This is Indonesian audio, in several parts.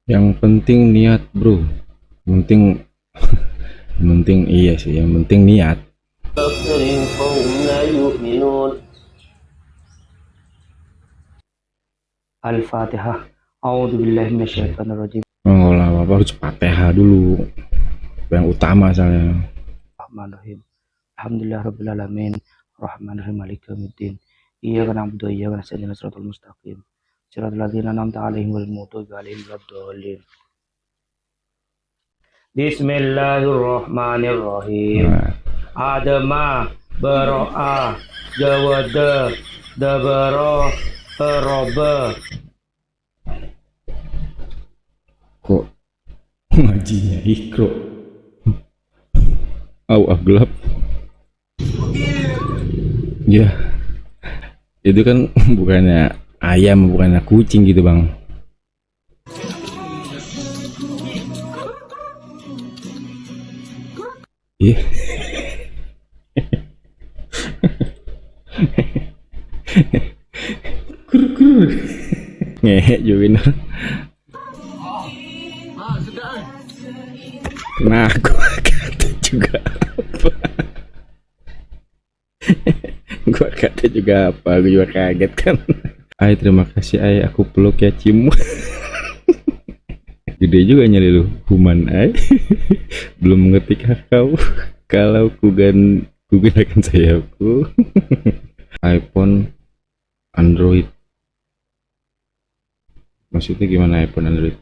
Yang penting niat, bro. Yang penting yang penting iya sih, yang penting niat. Al-Fatihah. A'udzubillahi minasyaitonirrajim. Oh lah, apa harus Fatihah dulu. Yang utama soalnya. Bismillahirrahmanirrahim. Alhamdulillahirabbil alamin. Arrahmanirrahim. Maliki yaumiddin. Iyyaka na'budu wa iyyaka nasta'in. Ihdinas siratal mustaqim. Siratal ladzina an'amta 'alaihim ghairil maghdubi 'alaihim waladdallin. Bismillahirrahmanirrahim. Nah, Adama baro'a jawada dabaro roba. kok ngajinya ikro. Gelap. Ya, itu kan bukannya ayam, bukannya kucing gitu bang. Iya. Kur ngehek juga bener. Nah, gua kata juga apa? Gua kata juga apa? Gua juga kaget kan. Ay, terima kasih Ay, aku peluk ya cium. Gede juga nyali lu, human Ay. Belum mengerti kau kalau ku gunakan sayapku. iPhone, Android. Maksudnya gimana iPhone, Android?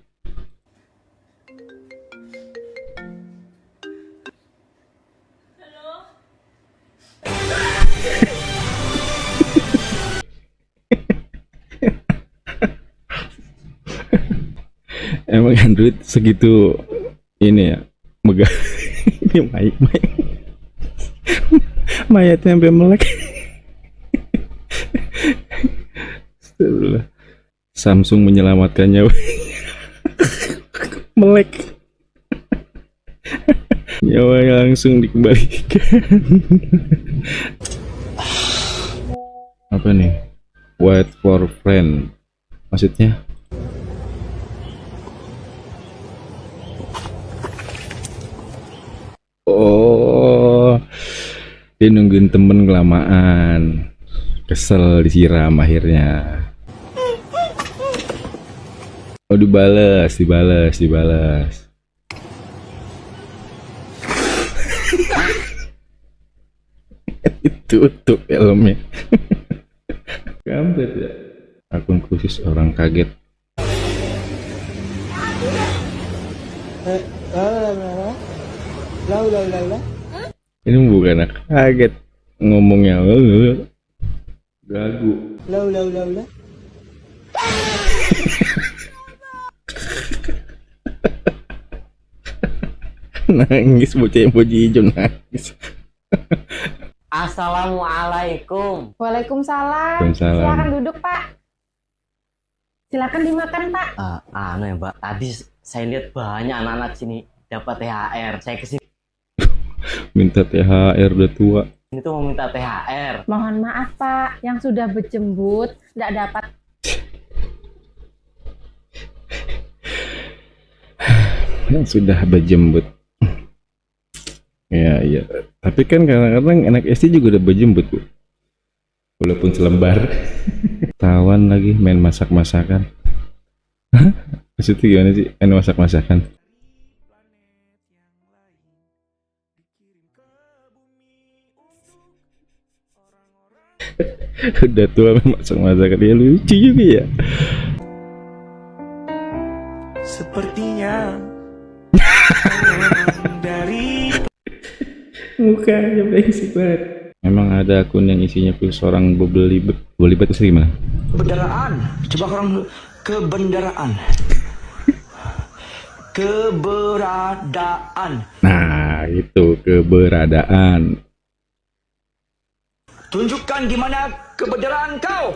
Emang Android segitu ini ya, megah. Ini mayatnya sampai melek. Astagfirullah. Samsung menyelamatkan nyawa. Melek. Nyawanya langsung dikembalikan. Apa nih? Wait for friend. Maksudnya? Oh, dia nungguin temen kelamaan, kesel disiram akhirnya. Oh, dibalas. Tutup filmnya. Kampret ya. Akun khusus orang kaget. Ini bukan kaget ngomongnya, gagu. Nangis bocah yang baju hijau nangis. Assalamualaikum. Waalaikumsalam. Waalaikumsalam. Silakan duduk, Pak. Silakan dimakan, Pak. Anu ya Mbak, tadi saya lihat banyak anak-anak sini dapat THR. Saya kesini Minta THR udah tua. tuh mau minta THR. Mohon maaf, Pak. Yang sudah berjembut tidak dapat. Yang sudah berjembut. Ya, iya. Tapi kan kadang-kadang anak SD juga udah berjembut, Bu. Walaupun selembar. Tawan lagi main masak-masakan. Maksudnya gimana sih? Main masak-masakan. Udah tua main masak-masakan. Ya lucu juga ya. Sepertinya dari Mukanya berisik banget. Memang ada akun yang isinya full seorang bobelibet. Bobelibet itu gimana? bendaraan. Coba orang kebendaraan. Keberadaan. Nah, itu keberadaan. Tunjukkan di mana keberadaan kau.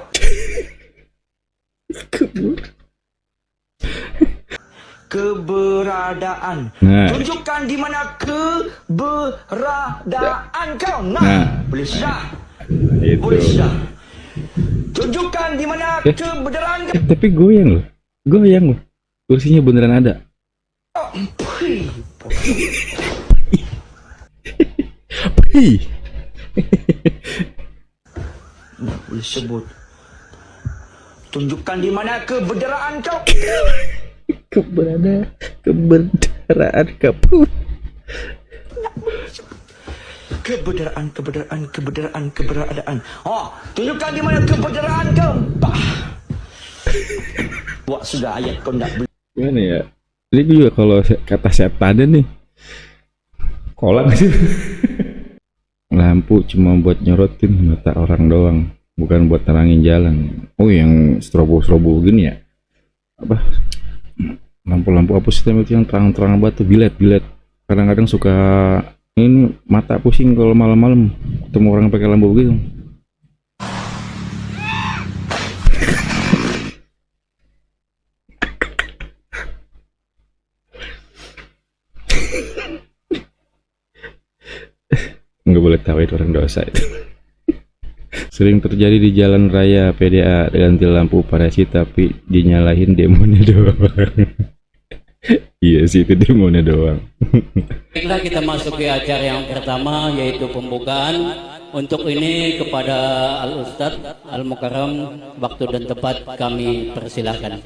Keberadaan. Nah. Tunjukkan di mana keberadaan kau. Nah, boleh sudah. Itu. Boleh sudah. Tunjukkan di mana Eh. kebenaran Tapi goyang loh. Kursinya beneran ada. kau. Pih. Hei. Boleh sebut. Tunjukkan di mana kebenaran kau. Kebenaran kapur. Keberadaan. Oh, tunjukkan di mana kebenaran kau. Bah. Buat sudah ayat kau nak beli. Gimana ya? Jadi gue juga kalau kata setan nih, kolak sih. Lampu cuma buat nyorotin mata orang doang, bukan buat terangin jalan. Oh, yang strobo gini ya? Apa? Lampu-lampu apa sih itu yang terang-terang banget tuh, bilet. Kadang-kadang suka ini mata pusing kalau malam-malam ketemu orang pakai lampu begitu. Nggak boleh tahu itu orang dosa itu. Sering terjadi di jalan raya PDA ganti lampu parasi tapi dinyalahin demonya doang. Iya sih, itu demonya doang. Baiklah, kita masuk ke acara yang pertama, yaitu pembukaan. Untuk ini kepada Al Ustadz Al Mukarram, waktu dan tempat kami persilahkan.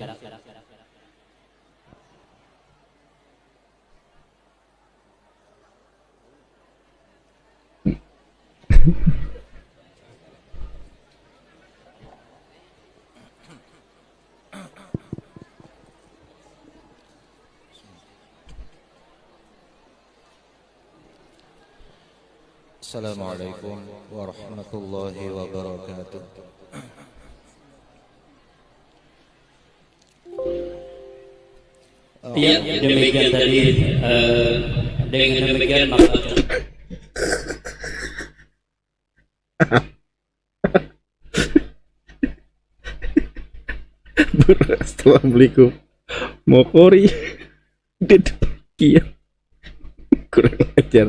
Assalamualaikum warahmatullahi wabarakatuh. Ya, demikian tadi. Dengan demikian maka Assalamualaikum. Mau kori. Iya. Kurang ajar.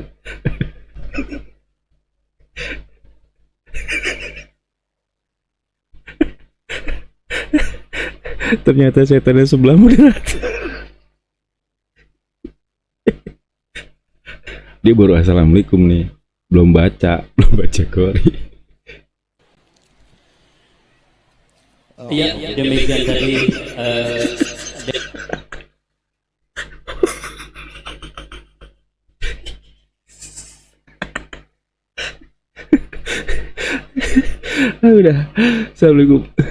Ternyata setannya sebelah moderat. Dia baru assalamualaikum nih, belum baca kori. ya, demikian tadi. Udah, assalamualaikum.